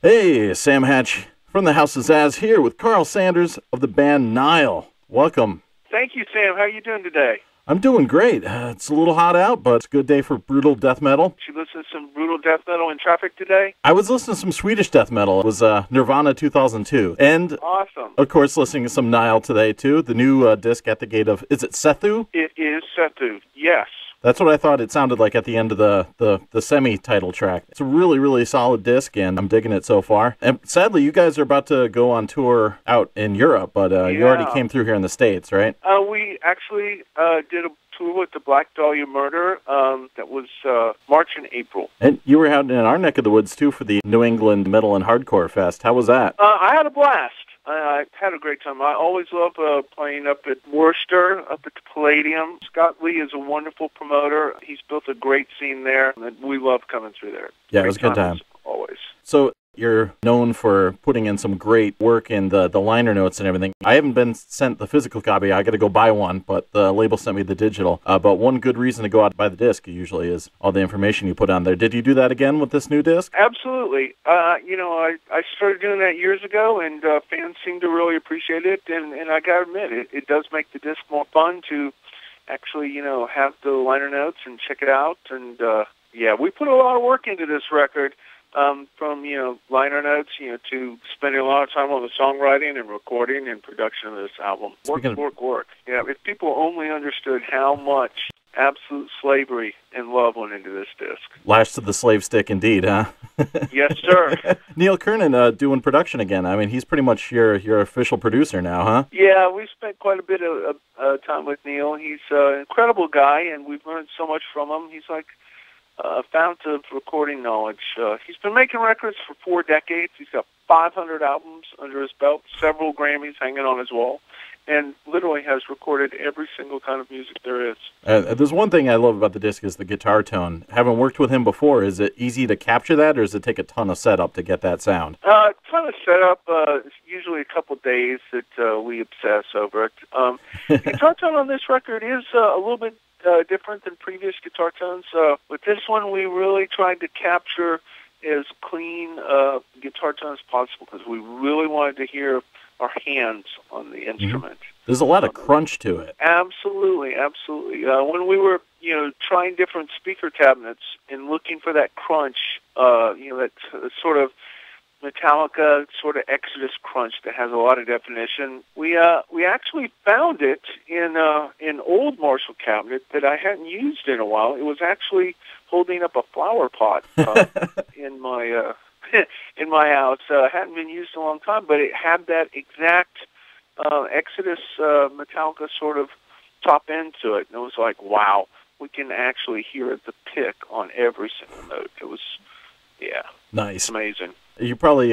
Hey, Sam Hatch from the House of Zazz here with Karl Sanders of the band Nile. Welcome. Thank you, Sam. How are you doing today? I'm doing great. It's a little hot out, but it's a good day for brutal death metal. Did you listen to some brutal death metal in traffic today? I was listening to some Swedish death metal. It was Nirvana 2002. And, awesome. Of course, listening to some Nile today, too. The new disc at the gate of, is it Sethu? It is Sethu, yes. That's what I thought it sounded like at the end of the semi-title track. It's a really, really solid disc, and I'm digging it so far. And sadly, you guys are about to go on tour out in Europe, but you already came through here in the States, right? We actually did a tour with the Black Dahlia Murder. That was March and April. And you were out in our neck of the woods, too, for the New England Metal and Hardcore Fest. How was that? I had a blast. I had a great time. I always love playing up at Worcester, up at the Palladium. Scott Lee is a wonderful promoter. He's built a great scene there, and we love coming through there. Yeah, it was a good time. Always. So you're known for putting in some great work in the liner notes and everything. I haven't been sent the physical copy. I got to go buy one, but the label sent me the digital. But one good reason to go out and buy the disc usually is all the information you put on there. Did you do that again with this new disc? Absolutely. I started doing that years ago, and fans seem to really appreciate it. And I got to admit, it does make the disc more fun to actually, have the liner notes and check it out. And we put a lot of work into this record. From liner notes, to spending a lot of time on the songwriting and recording and production of this album. Work. Yeah, if people only understood how much absolute slavery and love went into this disc. Lashed to the slave stick, indeed, huh? Yes, sir. Neil Kernan doing production again. I mean, he's pretty much your official producer now, huh? Yeah, we spent quite a bit of time with Neil. He's an incredible guy, and we've learned so much from him. He's like a fount of recording knowledge. He's been making records for 4 decades. He's got 500 albums under his belt, several Grammys hanging on his wall, and literally has recorded every single kind of music there is. There's one thing I love about the disc is the guitar tone. Having worked with him before, is it easy to capture that, or does it take a ton of setup to get that sound? A ton of setup. It's usually a couple days that we obsess over it. The guitar tone on this record is a little bit different than previous guitar tones. With this one, we really tried to capture as clean guitar tone as possible because we really wanted to hear our hands on the instrument. There's a lot of crunch to it. Absolutely. When we were, trying different speaker cabinets and looking for that crunch, that sort of Metallica sort of Exodus crunch that has a lot of definition. We actually found it in an old Marshall cabinet that I hadn't used in a while. It was actually holding up a flower pot in my in my house. Hadn't been used in a long time, but it had that exact Exodus Metallica sort of top end to it, and it was like, wow, we can actually hear the pick on every single note. It was, nice, amazing. You're probably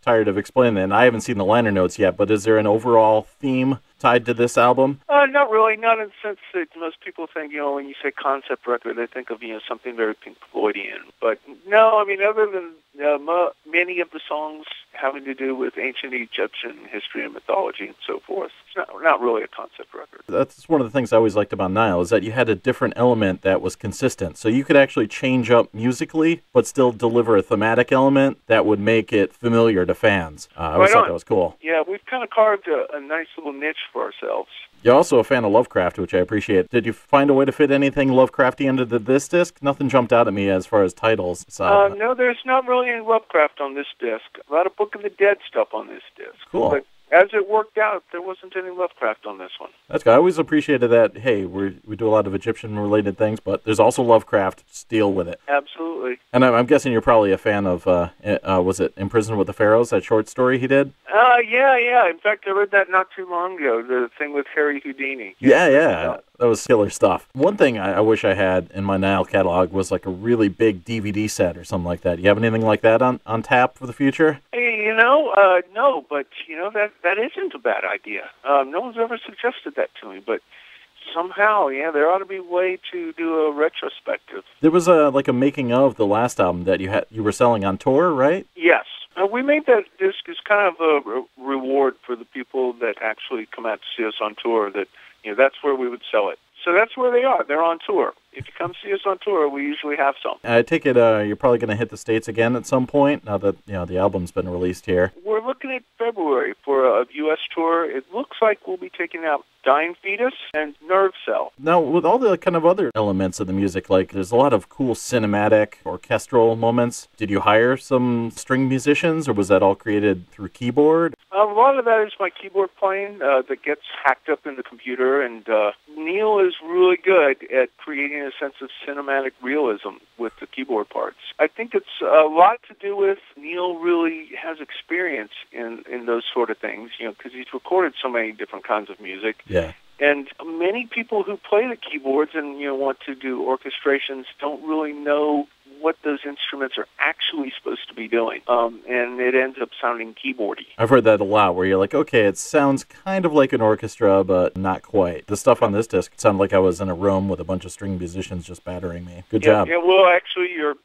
tired of explaining that, and I haven't seen the liner notes yet, but is there an overall theme tied to this album? Not really, not in the sense that most people think, when you say concept record, they think of, something very Pink Floydian. But no, I mean, other than many of the songs having to do with ancient Egyptian history and mythology and so forth, it's not really a concept record. That's one of the things I always liked about Nile, is that you had a different element that was consistent. So you could actually change up musically, but still deliver a thematic element that would make it familiar to fans. I always thought that was cool. Yeah, we've kind of carved a nice little niche for ourselves. You're also a fan of Lovecraft, which I appreciate. Did you find a way to fit anything Lovecrafty into this disc? Nothing jumped out at me as far as titles. So. No, there's not really any Lovecraft on this disc. A lot of Book of the Dead stuff on this disc. Cool. But as it worked out, there wasn't any Lovecraft on this one. That's good. I always appreciated that, hey, we do a lot of Egyptian-related things, but there's also Lovecraft. Just deal with it. Absolutely. And I'm guessing you're probably a fan of, was it Imprisoned with the Pharaohs, that short story he did? Yeah. In fact, I read that not too long ago, the thing with Harry Houdini. Yeah. That was killer stuff. One thing I wish I had in my Nile catalog was like a really big DVD set or something like that. You have anything like that on tap for the future? Hey, no, but, that isn't a bad idea. No one's ever suggested that to me, but somehow, there ought to be a way to do a retrospective. There was a making of the last album that you were selling on tour, right? Yes. We made that disc as kind of a reward for the people that actually come out to see us on tour. That that's where we would sell it. So that's where they are. They're on tour. If you come see us on tour, we usually have some. I take it you're probably going to hit the States again at some point, now that the album's been released here. We're looking at February for a U.S. tour. It looks like we'll be taking out Dying Fetus and Nerve Cell. Now, with all the kind of other elements of the music, like there's a lot of cool cinematic, orchestral moments. Did you hire some string musicians, or was that all created through keyboard? A lot of that is my keyboard playing that gets hacked up in the computer, and Neil is really good at creating a sense of cinematic realism with the keyboard parts. I think it's a lot to do with Neil really has experience in those sort of things, because he's recorded so many different kinds of music. Yeah. And many people who play the keyboards and want to do orchestrations don't really know what those instruments are actually supposed to be doing, and it ends up sounding keyboardy. I've heard that a lot, where you're like, okay, it sounds kind of like an orchestra, but not quite. The stuff on this disc sounded like I was in a room with a bunch of string musicians just battering me. Good job. Yeah, well, actually, you're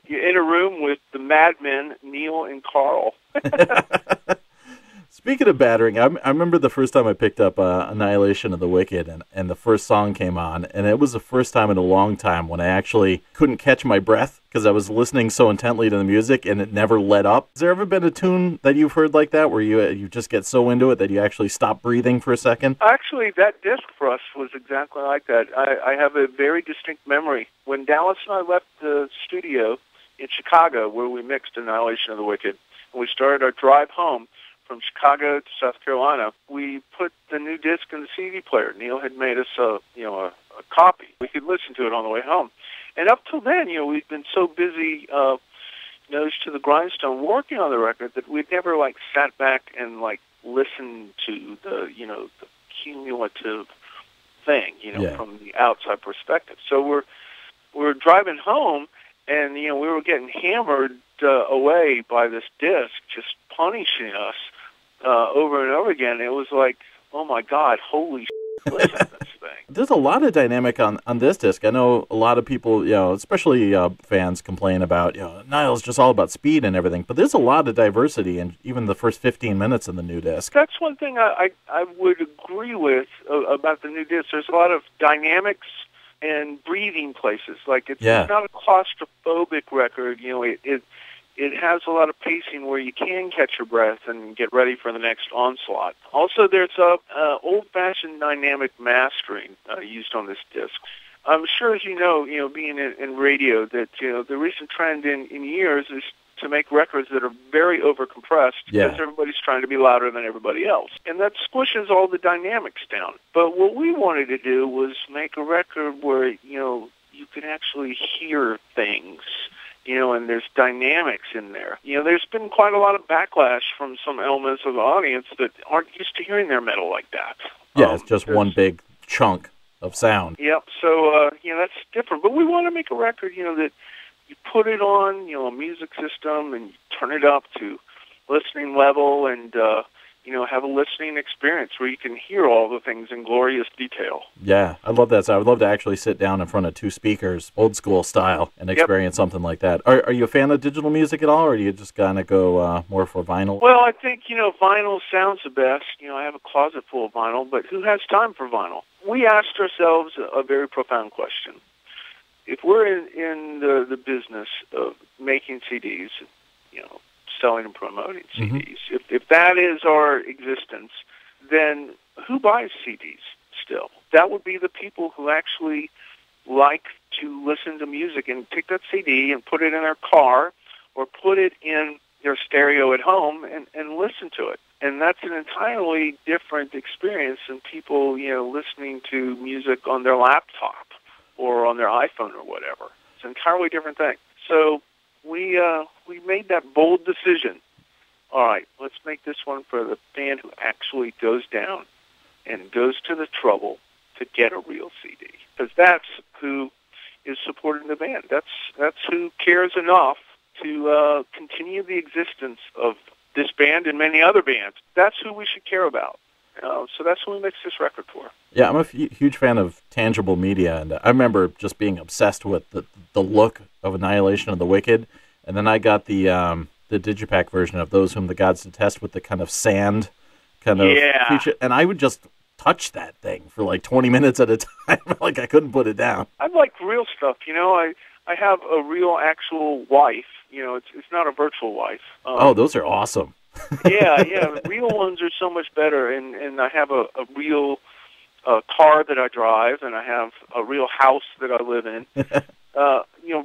in a room with the madmen, Neil and Karl. Speaking of battering, I remember the first time I picked up Annihilation of the Wicked, and the first song came on, and it was the first time in a long time when I actually couldn't catch my breath because I was listening so intently to the music, and it never let up. Has there ever been a tune that you've heard like that, where you just get so into it that you actually stop breathing for a second? Actually, that disc for us was exactly like that. I have a very distinct memory. When Dallas and I left the studio in Chicago, where we mixed Annihilation of the Wicked, and we started our drive home from Chicago to South Carolina, we put the new disc in the CD player. Neil had made us a copy. We could listen to it on the way home. And up till then, we've been so busy nose to the grindstone working on the record that we'd never sat back and listened to the cumulative thing, from the outside perspective. So we're driving home, and we were getting hammered away by this disc, just punishing us over and over again. It was like, oh my God, holy shit, listen to this thing. There's a lot of dynamic on this disc. I know a lot of people, especially fans, complain about, Nile's just all about speed and everything, but there's a lot of diversity in even the first 15 minutes in the new disc. That's one thing I would agree with about the new disc. There's a lot of dynamics and breathing places. It's not a claustrophobic record. It has a lot of pacing where you can catch your breath and get ready for the next onslaught. Also, there's old-fashioned dynamic mastering used on this disc. I'm sure, as you know, being in radio, that the recent trend in years is to make records that are very overcompressed because everybody's trying to be louder than everybody else. And that squishes all the dynamics down. But what we wanted to do was make a record where, you could actually hear things, and there's dynamics in there. There's been quite a lot of backlash from some elements of the audience that aren't used to hearing their metal like that. Yeah, it's just one big chunk of sound. Yep, so, that's different. But we want to make a record, that you put it on, a music system, and you turn it up to listening level and, have a listening experience where you can hear all the things in glorious detail. Yeah, I love that. So I would love to actually sit down in front of two speakers, old school style, and experience something like that. Are you a fan of digital music at all, or do you just kind of go more for vinyl? Well, I think, vinyl sounds the best. I have a closet full of vinyl, but who has time for vinyl? We asked ourselves a very profound question. If we're in the business of making CDs, selling and promoting CDs, if that is our existence, then who buys CDs still? That would be the people who actually like to listen to music and take that CD and put it in their car or put it in their stereo at home and listen to it. And that's an entirely different experience than people, listening to music on their laptop or on their iPhone or whatever. It's an entirely different thing. So we made that bold decision. All right, let's make this one for the fan who actually goes down and goes to the trouble to get a real CD, because that's who is supporting the band. That's who cares enough to continue the existence of this band and many other bands. That's who we should care about. So that's who we mixed this record for. Yeah, I'm a huge fan of tangible media, and I remember just being obsessed with the look of Annihilation of the Wicked, and then I got the Digipack version of Those Whom the Gods Detest with the kind of sand kind of feature, and I would just touch that thing for like 20 minutes at a time. Like, I couldn't put it down. I like real stuff. I have a real actual wife. It's not a virtual wife. Oh, those are awesome. Yeah. Real ones are so much better, and I have a real car that I drive, and I have a real house that I live in.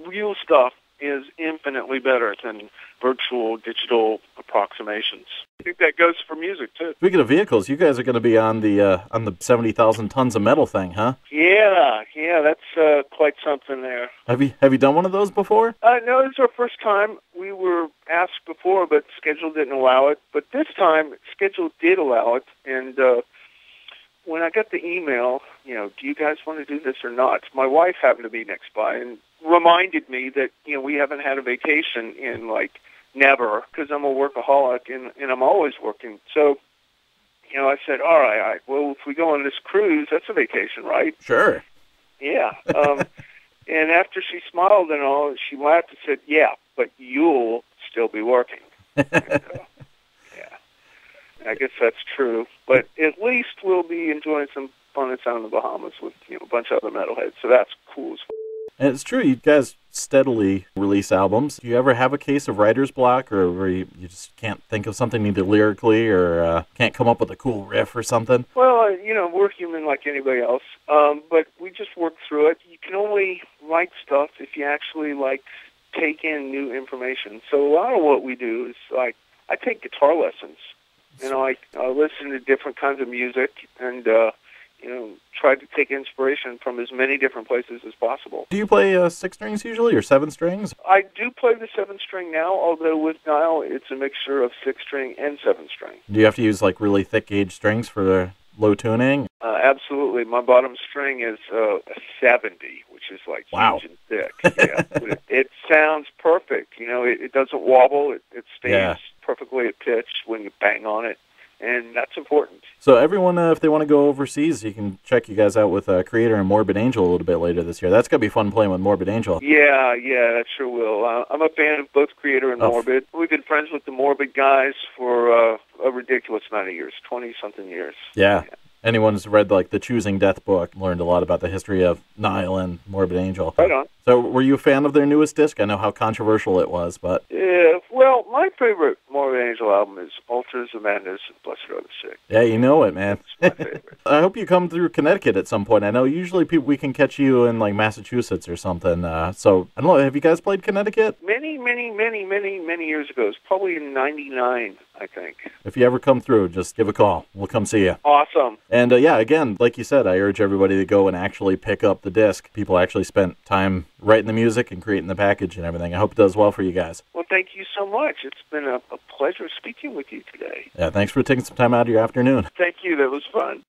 Real stuff is infinitely better than virtual digital approximations. I think that goes for music too. Speaking of vehicles, you guys are going to be on the 70,000 tons of metal thing, huh? Yeah, that's quite something there. Have you done one of those before? No, this is our first time. We were asked before, but schedule didn't allow it. But this time, schedule did allow it, and when I got the email, do you guys want to do this or not? My wife happened to be next by and reminded me that, we haven't had a vacation in, never, because I'm a workaholic and I'm always working. So, I said, all right, well, if we go on this cruise, that's a vacation, right? Sure. Yeah. And after she smiled and all, she laughed and said, yeah, but you'll still be working. I guess that's true, but at least we'll be enjoying some fun and sound in the Bahamas with a bunch of other metalheads, so that's cool as f***. And it's true, you guys steadily release albums. Do you ever have a case of writer's block, or where you just can't think of something either lyrically or can't come up with a cool riff or something? Well, we're human like anybody else, but we just work through it. You can only write stuff if you actually, take in new information. So a lot of what we do is, I take guitar lessons. I listen to different kinds of music and, try to take inspiration from as many different places as possible. Do you play 6 strings usually, or 7 strings? I do play the 7-string now, although with Nile, it's a mixture of 6-string and 7-string. Do you have to use, really thick gauge strings for the low tuning? Absolutely. My bottom string is a 70, which is, wow. Huge and thick. Yeah. It sounds perfect. It doesn't wobble. It stays perfectly at pitch when you bang on it, and that's important. So everyone, if they want to go overseas, you can check you guys out with Creator and Morbid Angel a little bit later this year. That's going to be fun playing with Morbid Angel. Yeah, that sure will. I'm a fan of both Creator and Morbid. We've been friends with the Morbid guys for a ridiculous amount of years, 20-something years. Yeah. Anyone who's read, the Choosing Death book learned a lot about the history of Nile and Morbid Angel. Right on. So were you a fan of their newest disc? I know how controversial it was, but... Yeah, well, my favorite Morbid Angel album is Altars of Madness and Blessed Are the Sick. Yeah, you know it, man. It's my favorite. I hope you come through Connecticut at some point. I know usually we can catch you in, Massachusetts or something. So, I don't know, have you guys played Connecticut? Many years ago. It's probably in 99, I think. If you ever come through, just give a call. We'll come see you. Awesome. And, again, like you said, I urge everybody to go and actually pick up the disc. People actually spent time writing the music and creating the package and everything. I hope it does well for you guys. Well, thank you so much. It's been a pleasure speaking with you today. Yeah, thanks for taking some time out of your afternoon. Thank you. That was fun.